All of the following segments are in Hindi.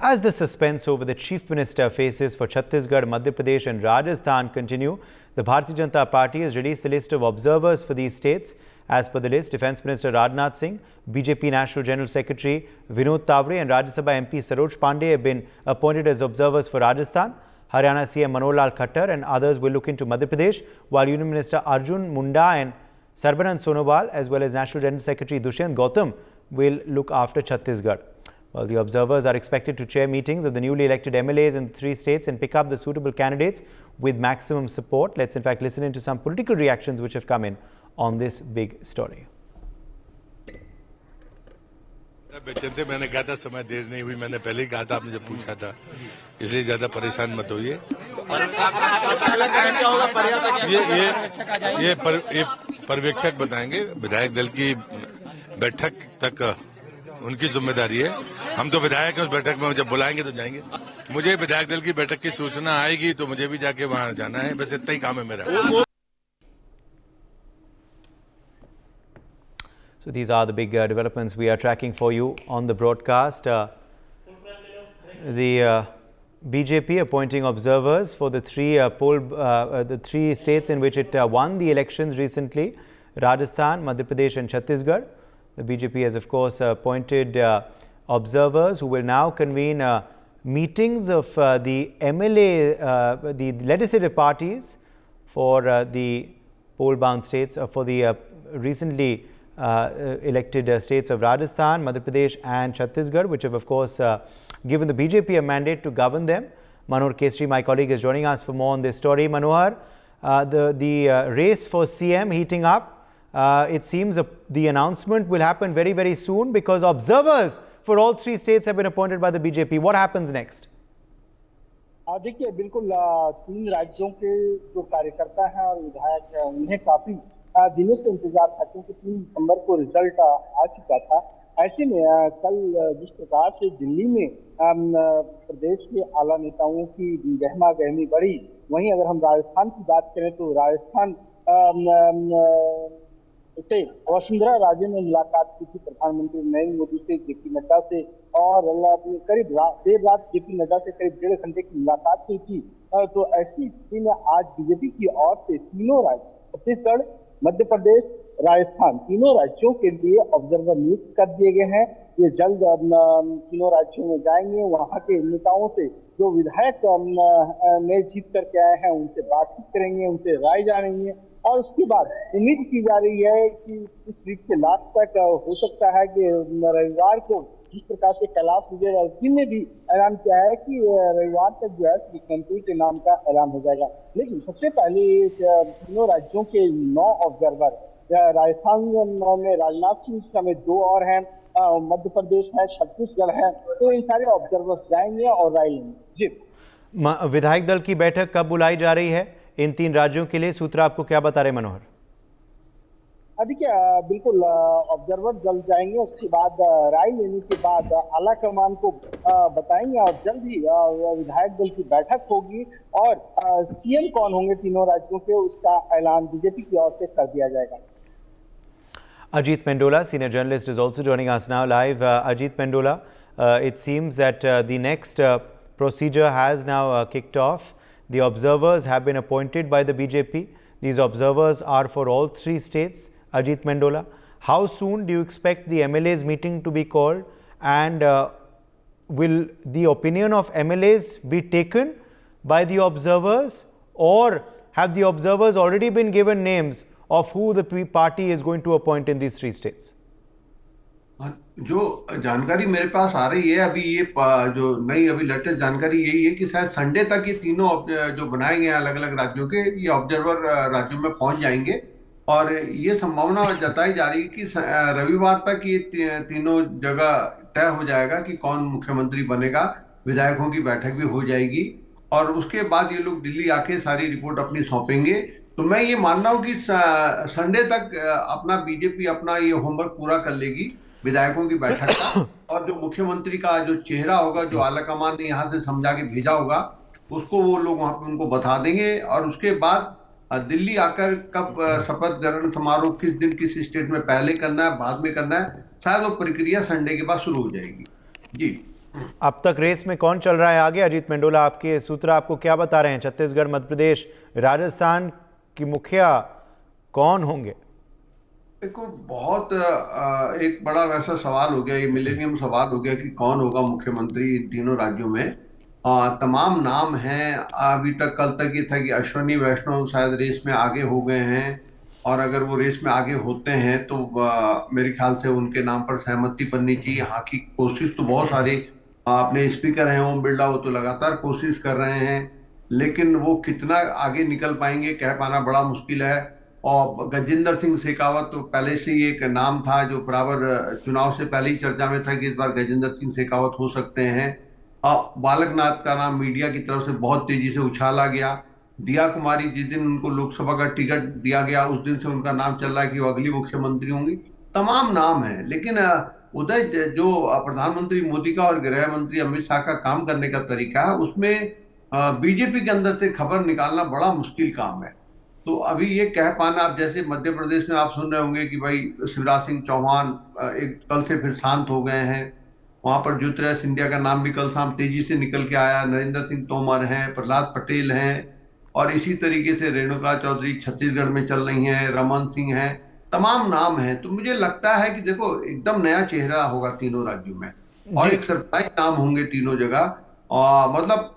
As the suspense over the Chief Minister faces for Chhattisgarh, Madhya Pradesh and Rajasthan continue, the Bharatiya Janata Party has released a list of observers for these states. As per the list, Defence Minister Rajnath Singh, BJP National General Secretary Vinod Tawre and Rajya Sabha MP Saroj Pandey have been appointed as observers for Rajasthan. Haryana CM Manohar Lal Khattar and others will look into Madhya Pradesh, while Union Minister Arjun Munda and Sarbanand Sonowal as well as National General Secretary Dushyant Gautam will look after Chhattisgarh. Well, the observers are expected to chair meetings of the newly elected MLAs in the 3 states and pick up the suitable candidates with maximum support. Let's in fact listen into some political reactions which have come in on this big story. जनते मैंने कहा था समय देर नहीं हुई, मैंने पहले ही कहा था, आपने जब पूछा था, इसलिए ज्यादा परेशान मत होइए। ये पर्यवेक्षक बताएंगे, विधायक दल की बैठक तक उनकी जिम्मेदारी है। हम तो विधायक हैं, उस बैठक में जब बुलाएंगे तो जाएंगे। मुझे विधायक दल की बैठक की सूचना आएगी तो मुझे भी जाके वहां जाना है, बस इतना ही काम है मेरा। So these are the big developments we are tracking for you on the broadcast. The BJP appointing observers for the three states in which it won the elections recently: Rajasthan, Madhya Pradesh, and Chhattisgarh. The BJP has, of course, appointed observers who will now convene meetings of the MLA, the legislative parties for the poll-bound states, for the recently elected states of Rajasthan, Madhya Pradesh and Chhattisgarh, which have, of course, given the BJP a mandate to govern them. Manohar Kesri, my colleague, is joining us for more on this story. Manohar, the race for CM heating up. It seems the announcement will happen very, very soon because observers for all 3 states have been appointed by the BJP. What happens next? देखिए, बिल्कुल 3 राज्यों के जो कार्यकर्ता हैं और विधायक हैं, उन्हें काफी दिनों से इंतजार था, क्योंकि 3 दिसंबर को रिजल्ट आ चुका था। ऐसे में कल जिस प्रकार से दिल्ली में प्रदेश के आला नेताओं की गहमा गहमी बढ़ी, वहीं अगर हम राजस्थान की बात करें तो राजस्थान से वसुंधरा राजे ने मुलाकात की थी प्रधानमंत्री नरेंद्र मोदी से, जेपी नड्डा से, और करीब देर रात जेपी नड्डा से करीब 1.5 घंटे की मुलाकात हुई थी। तो ऐसी स्थिति में आज बीजेपी की ओर से तीनों राज्य छत्तीसगढ़, मध्य प्रदेश, राजस्थान, तीनों राज्यों के लिए ऑब्जर्वर नियुक्त कर दिए गए हैं। ये जल्द तीनों राज्यों में जाएंगे, वहां के नेताओं से जो विधायक में जीत करके आए हैं उनसे बातचीत करेंगे, उनसे राय जानेंगे, और उसके बाद उम्मीद की जा रही है कि इस वीक के लास्ट तक हो सकता है कि रविवार को, जिस प्रकार से कैलाश विजयवर्गीय ने भी ऐलान किया है कि रविवार तक जो है मुख्यमंत्री के नाम का ऐलान हो जाएगा। लेकिन सबसे पहले तीनों राज्यों के 9 ऑब्जर्वर, राजस्थान में राजनाथ सिंह समेत 2 और हैं, मध्य प्रदेश है, छत्तीसगढ़ है, तो इन सारे ऑब्जर्वर्स जाएंगे और राय लेंगे। जी, विधायक दल की बैठक कब बुलाई जा रही है इन 3 राज्यों के लिए? सूत्र आपको क्या बता रहे मनोहर? देखिए, बिल्कुल ऑब्जर्वर जल्द जाएंगे, उसके बाद राय लेने के बाद आला कमान को बताएंगे और जल्द ही विधायक दल की बैठक होगी और सीएम कौन होंगे तीनों राज्यों के, उसका ऐलान बीजेपी की ओर से कर दिया जाएगा। Ajit Mendola, senior journalist, is also joining us now live. Ajit Mendola, it seems that the next procedure has now kicked off. The observers have been appointed by the BJP. These observers are for all 3 states. Ajit Mendola, how soon do you expect the MLAs meeting to be called, and will the opinion of MLAs be taken by the observers, or have the observers already been given names of who the party is going to appoint in these 3 states? जो जानकारी मेरे पास आ रही है अभी, ये जो नई अभी लेटेस्ट जानकारी यही है कि शायद संडे तक ये तीनों जो बनाए गए हैं अलग अलग राज्यों के, ये ऑब्जर्वर राज्यों में पहुंच जाएंगे और ये संभावना जताई जा रही है कि रविवार तक ये तीनों जगह तय हो जाएगा कि कौन मुख्यमंत्री बनेगा। विधायकों की बैठक भी हो जाएगी और उसके बाद ये लोग दिल्ली आके सारी रिपोर्ट अपनी सौंपेंगे। तो मैं ये मान रहा हूँ कि संडे तक अपना बीजेपी अपना ये होमवर्क पूरा कर लेगी विधायकों की बैठक का, और जो मुख्यमंत्री का जो चेहरा होगा, जो आलाकमान ने यहाँ से समझा के भेजा होगा, उसको वो लोग वहां पे उनको बता देंगे और उसके बाद दिल्ली आकर कब शपथ ग्रहण समारोह किस दिन किस स्टेट में पहले करना है बाद में करना है, शायद वो प्रक्रिया संडे के बाद शुरू हो जाएगी। जी, अब तक रेस में कौन चल रहा है आगे? अजीत मेंडोला, आपके सूत्र आपको क्या बता रहे हैं? छत्तीसगढ़, मध्य प्रदेश, राजस्थान की मुखिया कौन होंगे? देखो, बहुत एक बड़ा वैसा सवाल हो गया, ये मिलेनियम सवाल हो गया कि कौन होगा मुख्यमंत्री इन तीनों राज्यों में। तमाम नाम हैं। अभी तक कल तक ये था कि अश्वनी वैष्णव शायद रेस में आगे हो गए हैं, और अगर वो रेस में आगे होते हैं तो मेरे ख्याल से उनके नाम पर सहमति बननी चाहिए। यहाँ की कोशिश तो बहुत सारे अपने स्पीकर हैं ओम बिरला, वो तो लगातार कोशिश कर रहे हैं, लेकिन वो कितना आगे निकल पाएंगे कह पाना बड़ा मुश्किल है। और गजेंद्र सिंह शेखावत तो पहले से ही एक नाम था जो बराबर चुनाव से पहले ही चर्चा में था कि इस बार गजेंद्र सिंह शेखावत हो सकते हैं। बालकनाथ का नाम मीडिया की तरफ से बहुत तेजी से उछाला गया। दिया कुमारी, जिस दिन उनको लोकसभा का टिकट दिया गया उस दिन से उनका नाम चल रहा है कि वो अगली मुख्यमंत्री होंगी। तमाम नाम है, लेकिन उदय, जो प्रधानमंत्री मोदी का और गृह मंत्री अमित शाह का काम करने का तरीका है, उसमें बीजेपी के अंदर से खबर निकालना बड़ा मुश्किल काम है। तो अभी ये कह पाना, अब जैसे मध्य प्रदेश में आप सुन रहे होंगे कि भाई शिवराज सिंह चौहान एक कल से फिर शांत हो गए हैं। वहां पर ज्योतिरादित्य सिंधिया का नाम भी कल शाम तेजी से निकल के आया। नरेंद्र सिंह तोमर हैं, प्रहलाद पटेल हैं, और इसी तरीके से रेणुका चौधरी छत्तीसगढ़ में चल रही हैं, रमन सिंह हैं, तमाम नाम हैं। तो मुझे लगता है कि देखो, एकदम नया चेहरा होगा तीनों राज्यों में, और जी। एक सरप्राइज नाम होंगे तीनों जगह। और मतलब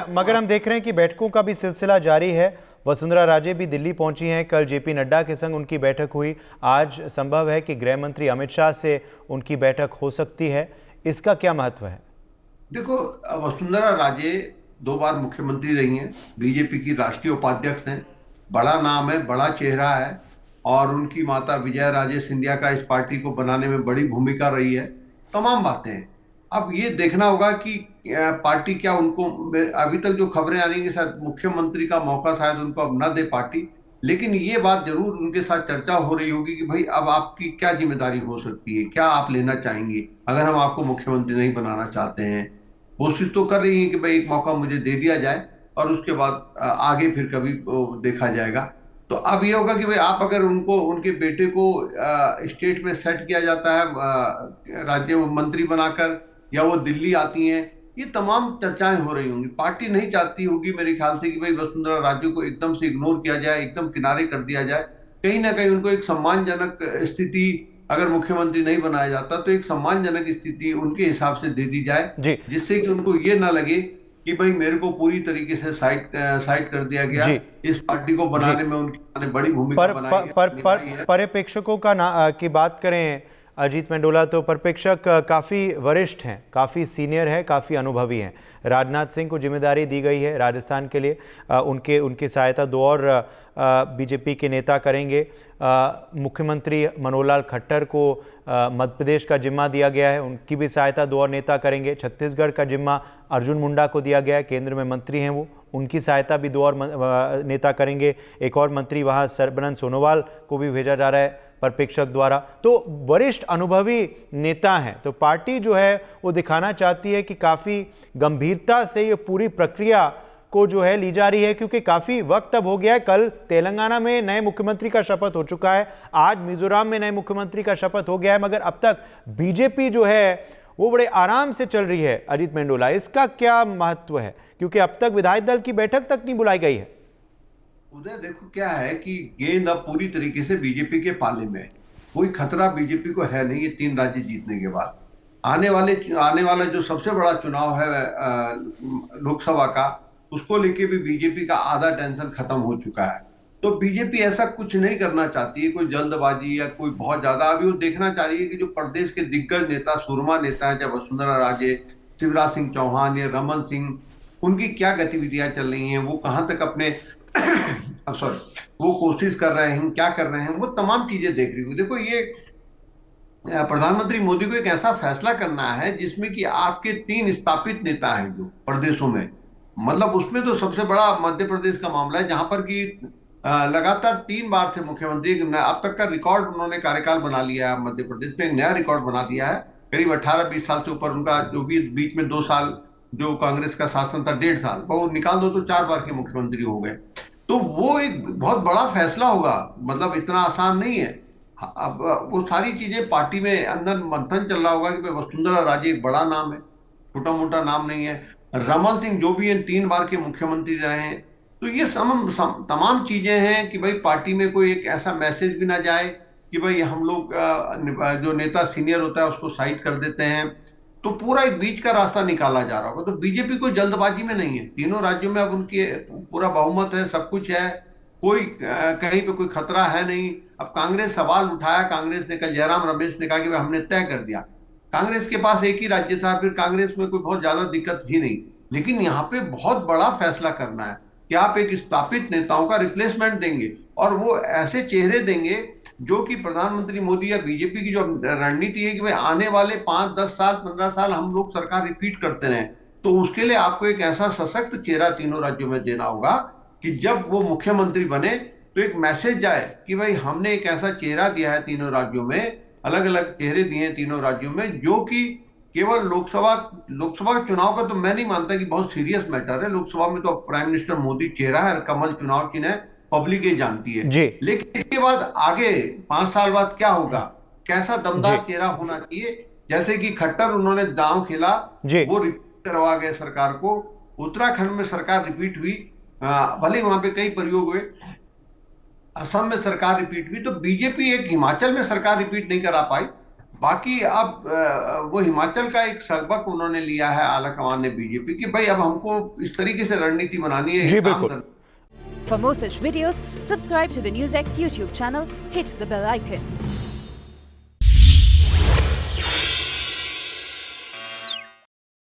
मगर हम देख रहे हैं कि बैठकों का भी सिलसिला जारी है। वसुंधरा राजे भी दिल्ली पहुंची हैं, कल जेपी नड्डा के संग उनकी बैठक हुई। आज संभव है कि गृह मंत्री अमित शाह से उनकी बैठक हो सकती है। इसका क्या महत्व है? देखो, वसुंधरा राजे 2 बार मुख्यमंत्री रही हैं, बीजेपी की राष्ट्रीय उपाध्यक्ष हैं, बड़ा नाम है, बड़ा चेहरा है, और उनकी माता विजया राजे सिंधिया का इस पार्टी को बनाने में बड़ी भूमिका रही है। तमाम बातें हैं। अब ये देखना होगा कि पार्टी क्या उनको, अभी तक जो खबरें आ रही हैं शायद मुख्यमंत्री का मौका शायद उनको अब न दे पार्टी, लेकिन ये बात जरूर उनके साथ चर्चा हो रही होगी कि भाई अब आपकी क्या जिम्मेदारी हो सकती है, क्या आप लेना चाहेंगे अगर हम आपको मुख्यमंत्री नहीं बनाना चाहते हैं। कोशिश तो कर रही है कि भाई एक मौका मुझे दे दिया जाए, और उसके बाद आगे फिर कभी देखा जाएगा। तो अब ये होगा कि भाई आप अगर उनको, उनके बेटे को स्टेट में सेट किया जाता है राज्य मंत्री बनाकर, या वो दिल्ली आती हैं, ये तमाम चर्चाएं हो रही होंगी। पार्टी नहीं चाहती होगी मेरे ख्याल से कि भाई वसुंधरा राजे को एकदम से इग्नोर किया जाए, एकदम किनारे कर दिया जाए। कहीं ना कहीं उनको एक सम्मानजनक स्थिति, अगर मुख्यमंत्री नहीं बनाया जाता तो एक सम्मानजनक स्थिति उनके हिसाब से दे दी जाए, जिससे कि उनको ये ना लगे कि भाई मेरे को पूरी तरीके से साइड कर दिया गया। इस पार्टी को बनाने में उनकी बड़ी भूमिका बनाई है। पर्यवेक्षकों की बात करें अजीत मेंडोला, तो पर्यवेक्षक काफ़ी वरिष्ठ हैं, काफ़ी सीनियर है, काफ़ी अनुभवी हैं। राजनाथ सिंह को जिम्मेदारी दी गई है राजस्थान के लिए। उनकी सहायता 2 और बीजेपी के नेता करेंगे। मुख्यमंत्री मनोहर खट्टर को मध्य प्रदेश का जिम्मा दिया गया है, उनकी भी सहायता 2 और नेता करेंगे। छत्तीसगढ़ का जिम्मा अर्जुन मुंडा को दिया गया है, केंद्र में मंत्री हैं वो, उनकी सहायता भी 2 और नेता करेंगे। एक और मंत्री वहाँ सर्बानंद सोनोवाल को भी भेजा जा रहा है पर्यवेक्षक द्वारा। तो वरिष्ठ अनुभवी नेता हैं। तो पार्टी जो है वो दिखाना चाहती है कि काफ़ी गंभीरता से ये पूरी प्रक्रिया को जो है ली जा रही है, क्योंकि काफ़ी वक्त अब हो गया है। कल तेलंगाना में नए मुख्यमंत्री का शपथ हो चुका है, आज मिजोरम में नए मुख्यमंत्री का शपथ हो गया है, मगर अब तक बीजेपी जो है वो बड़े आराम से चल रही है। अजीत मेंडोला, इसका क्या महत्व है, क्योंकि अब तक विधायक दल की बैठक तक नहीं बुलाई गई है? उदय, देखो क्या है कि गेंद अब पूरी तरीके से बीजेपी के पाले में है। कोई खतरा बीजेपी को है नहीं ये 3 राज्य जीतने के बाद। आने वाला जो सबसे बड़ा चुनाव है लोकसभा का, उसको लेके भी बीजेपी का आधा टेंशन खत्म हो चुका है। तो बीजेपी ऐसा कुछ नहीं करना चाहती है, कोई जल्दबाजी या कोई बहुत ज्यादा। अभी वो देखना चाह रही है कि जो प्रदेश के दिग्गज नेता, सूरमा नेता है, चाहे वसुंधरा राजे, शिवराज सिंह चौहान या रमन सिंह, उनकी क्या गतिविधियां चल रही हैं, वो कहां तक अपने वो कोशिश कर रहे हैं, क्या कर रहे हैं, वो तमाम चीजें देख रही हूँ। देखो, ये प्रधानमंत्री मोदी को एक ऐसा फैसला करना है जिसमें कि आपके 3 स्थापित नेता हैं जो प्रदेशों में, मतलब उसमें तो सबसे बड़ा मध्य प्रदेश का मामला है, जहां पर कि लगातार 3 बार से मुख्यमंत्री, अब तक का रिकॉर्ड उन्होंने कार्यकाल बना लिया है मध्य प्रदेश में, एक नया रिकॉर्ड बना दिया है। करीब 18-20 साल से ऊपर उनका, जो भी बीच में 2 साल जो कांग्रेस का शासन था, 1.5 साल, वो निकाल दो तो 4 बार के मुख्यमंत्री हो गए। तो वो एक बहुत बड़ा फैसला होगा, मतलब इतना आसान नहीं है। अब वो सारी चीजें पार्टी में अंदर मंथन चल रहा होगा कि वसुंधरा राजे एक बड़ा नाम है, छोटा मोटा नाम नहीं है। रमन सिंह जो भी हैं 3 बार के मुख्यमंत्री रहे हैं। तो ये तमाम चीजें हैं कि भाई पार्टी में कोई एक ऐसा मैसेज भी ना जाए कि भाई हम लोग जो नेता सीनियर होता है उसको साइड कर देते हैं। तो पूरा एक बीच का रास्ता निकाला जा रहा होगा। तो बीजेपी कोई जल्दबाजी में नहीं है, तीनों राज्यों में अब उनकी पूरा बहुमत है, सब कुछ है, कोई कहीं पे कोई खतरा है नहीं। अब कांग्रेस सवाल उठाया, कांग्रेस ने कहा, जयराम रमेश ने कहा कि भाई हमने तय कर दिया। कांग्रेस के पास एक ही राज्य था, फिर कांग्रेस में कोई बहुत ज्यादा दिक्कत थी नहीं। लेकिन यहाँ पे बहुत बड़ा फैसला करना है कि आप एक स्थापित नेताओं का रिप्लेसमेंट देंगे और वो ऐसे चेहरे देंगे जो कि प्रधानमंत्री मोदी या बीजेपी की जो रणनीति है कि भाई आने वाले 5, 10 साल, 15 साल हम लोग सरकार रिपीट करते रहे। तो उसके लिए आपको एक ऐसा सशक्त चेहरा तीनों राज्यों में देना होगा कि जब वो मुख्यमंत्री बने तो एक मैसेज जाए कि भाई हमने एक ऐसा चेहरा दिया है तीनों राज्यों में, अलग अलग चेहरे दिए हैं तीनों राज्यों में, जो कि केवल लोकसभा चुनाव का तो मैं नहीं मानता कि बहुत सीरियस मैटर है। लोकसभा में तो प्राइम मिनिस्टर मोदी चेहरा है, कमल चुनाव चिन्ह है, पब्लिक ये जानती है। जी। लेकिन इसके बाद आगे 5 साल बाद क्या होगा, कैसा दमदार चेहरा होना चाहिए। जैसे कि खट्टर उन्होंने दांव खेला, वो रिपीट करवा गए सरकार को। उत्तराखंड में सरकार रिपीट हुई, भले वहां पे कई प्रयोग हुए, असम में सरकार रिपीट हुई। तो बीजेपी एक हिमाचल में सरकार रिपीट नहीं करा पाई। बाकी अब वो हिमाचल का एक सबक उन्होंने लिया है आला कमान ने बीजेपी की, भाई अब हमको इस तरीके से रणनीति बनानी है। जी बिल्कुल। For more such videos, subscribe to the NewsX YouTube channel, hit the bell icon.